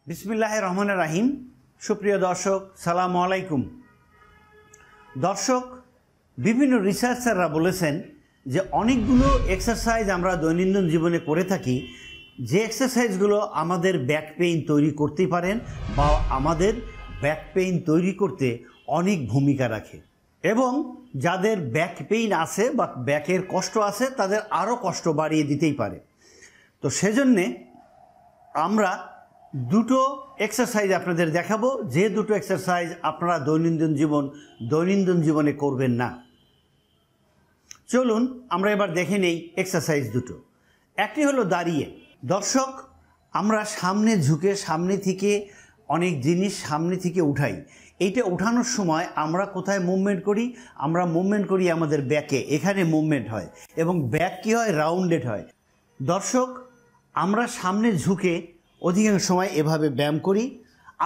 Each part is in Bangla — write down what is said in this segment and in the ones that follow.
বিসমিল্লাহির রহমানির রহিম। সুপ্রিয় দর্শক, সালামু আলাইকুম। দর্শক, বিভিন্ন রিসার্চাররা বলেছেন যে অনেকগুলো এক্সারসাইজ আমরা দৈনন্দিন জীবনে করে থাকি, যে এক্সারসাইজগুলো আমাদের ব্যাক পেইন তৈরি করতে পারেন বা আমাদের ব্যাক পেইন তৈরি করতে অনেক ভূমিকা রাখে, এবং যাদের ব্যাক পেইন আছে বা ব্যাকের কষ্ট আছে তাদের আরও কষ্ট বাড়িয়ে দিতেই পারে। তো সেজন্যে আমরা দুটো এক্সারসাইজ আপনাদের দেখাবো, যে দুটো এক্সারসাইজ আপনারা দৈনন্দিন জীবনে করবেন না। চলুন আমরা এবার দেখে নেই এক্সারসাইজ দুটো। একটি হলো দাঁড়িয়ে। দর্শক, আমরা সামনে ঝুঁকে সামনে থেকে অনেক জিনিস সামনে থেকে উঠাই। এইটা উঠানোর সময় আমরা কোথায় মুভমেন্ট করি? আমরা মুভমেন্ট করি আমাদের ব্যাকে, এখানে মুভমেন্ট হয় এবং ব্যাক কী হয়? রাউন্ডেড হয়। দর্শক, আমরা সামনে ঝুঁকে অধিকাংশ সময় এভাবে ব্যায়াম করি,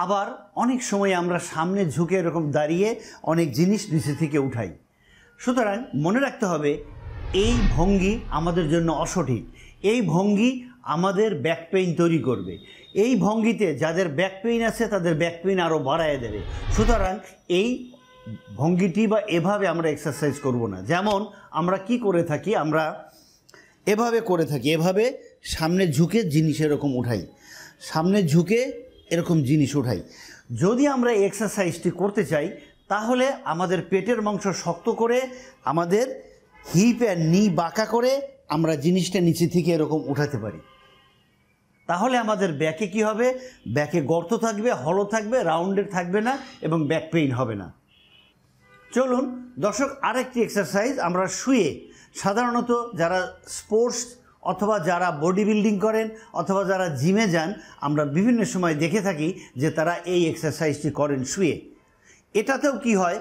আবার অনেক সময় আমরা সামনে ঝুঁকে এরকম দাঁড়িয়ে অনেক জিনিস নিচে থেকে উঠাই। সুতরাং মনে রাখতে হবে, এই ভঙ্গি আমাদের জন্য অসঠিক। এই ভঙ্গি আমাদের ব্যাক পেইন তৈরি করবে। এই ভঙ্গিতে যাদের ব্যাক পেইন আছে তাদের ব্যাক পেইন আরও বাড়ায় দেবে। সুতরাং এই ভঙ্গিটি বা এভাবে আমরা এক্সারসাইজ করব না। যেমন আমরা কি করে থাকি, আমরা এভাবে করে থাকি, এভাবে সামনে ঝুঁকে জিনিস এরকম উঠাই, সামনে ঝুঁকে এরকম জিনিস উঠাই। যদি আমরা এই এক্সারসাইজটি করতে চাই তাহলে আমাদের পেটের মাংস শক্ত করে, আমাদের হিপ অ্যান্ড নি বাঁকা করে আমরা জিনিসটা নিচে থেকে এরকম উঠাতে পারি। তাহলে আমাদের ব্যাকে কি হবে? ব্যাকে গর্ত থাকবে, হলো থাকবে, রাউন্ডেড থাকবে না এবং ব্যাক পেইন হবে না। চলুন দর্শক, আরেকটি এক্সারসাইজ আমরা শুয়ে, সাধারণত যারা স্পোর্টস অথবা যারা বডি বিল্ডিং করেন অথবা যারা জিমে যান, আমরা বিভিন্ন সময় দেখে থাকি যে তারা এই এক্সারসাইজটি করেন শুয়ে। এটাতেও কি হয়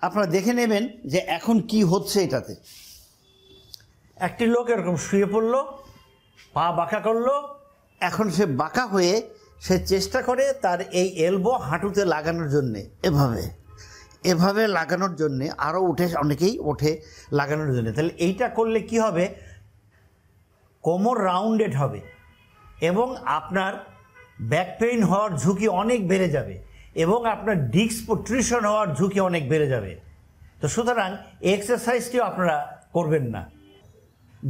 আপনারা দেখে নেবেন যে এখন কি হচ্ছে। এটাতে একটি লোক এরকম শুয়ে পড়লো, পা বাঁকা করলো, এখন সে বাঁকা হয়ে সে চেষ্টা করে তার এই এলবো হাঁটুতে লাগানোর জন্যে, এভাবে লাগানোর জন্যে, আরও অনেকেই ওঠে লাগানোর জন্য। তাহলে এইটা করলে কি হবে? কোমর রাউন্ডেড হবে এবং আপনার ব্যাক পেইন হওয়ার ঝুঁকি অনেক বেড়ে যাবে এবং আপনার ডিস্ক প্রোট্রুশন হওয়ার ঝুঁকি অনেক বেড়ে যাবে। তো সুতরাং এক্সারসাইজটিও আপনারা করবেন না।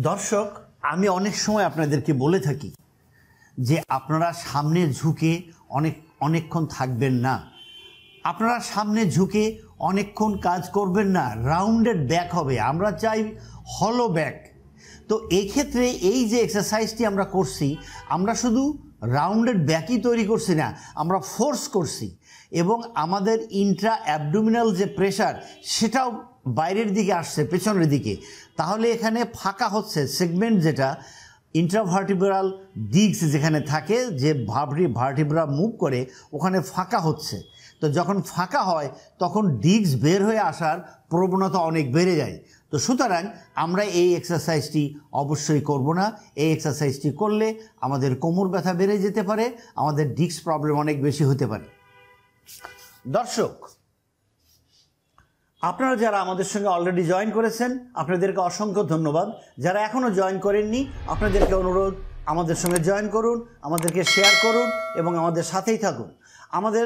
দর্শক, আমি অনেক সময় আপনাদেরকে বলে থাকি যে আপনারা সামনে ঝুঁকে অনেকক্ষণ থাকবেন না, আপনারা সামনে ঝুঁকে অনেকক্ষণ কাজ করবেন না। রাউন্ডেড ব্যাক হবে, আমরা চাই হলো ব্যাক। তো এই ক্ষেত্রে এই যে এক্সারসাইজটি আমরা করছি, আমরা শুধু রাউন্ডেড ব্যাকই তৈরি করছি না, আমরা ফোর্স করছি এবং আমাদের ইন্ট্রা অ্যাবডোমিনাল যে প্রেশার সেটাও বাইরের দিকে আসছে, পেছনের দিকে। তাহলে এখানে ফাঁকা হচ্ছে সেগমেন্ট, যেটা ইন্ট্রাভার্টিব্রাল ডিস্ক যেখানে থাকে, যে ভার্টিব্রা মুভ করে, ওখানে ফাঁকা হচ্ছে। তো যখন ফাঁকা হয় তখন ডিস্ক বের হয়ে আসার প্রবণতা অনেক বেড়ে যায়। তো সুতরাং আমরা এই এক্সারসাইজটি অবশ্যই করব না। এই এক্সারসাইজটি করলে আমাদের কোমর ব্যথা বেড়ে যেতে পারে, আমাদের ডিস্ক প্রবলেম অনেক বেশি হতে পারে। দর্শক, আপনারা যারা আমাদের সঙ্গে অলরেডি জয়েন করেছেন আপনাদেরকে অসংখ্য ধন্যবাদ। যারা এখনও জয়েন করেননি আপনাদেরকে অনুরোধ, আমাদের সঙ্গে জয়েন করুন, আমাদেরকে শেয়ার করুন এবং আমাদের সাথেই থাকুন। আমাদের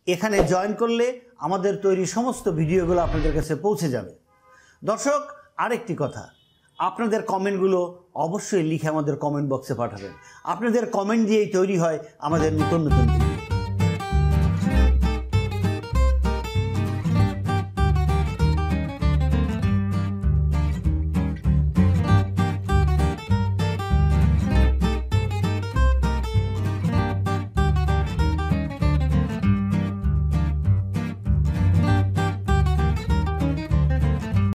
এখানে জয়েন করলে আমাদের তৈরি সমস্ত ভিডিওগুলো আপনাদের কাছে পৌঁছে যাবে। দর্শক, আরেকটি কথা, আপনাদের কমেন্টগুলো অবশ্যই লিখে আমাদের কমেন্ট বক্সে পাঠাবেন। আপনাদের কমেন্ট দিয়েই তৈরি হয় আমাদের নতুন নতুন ভিডিও।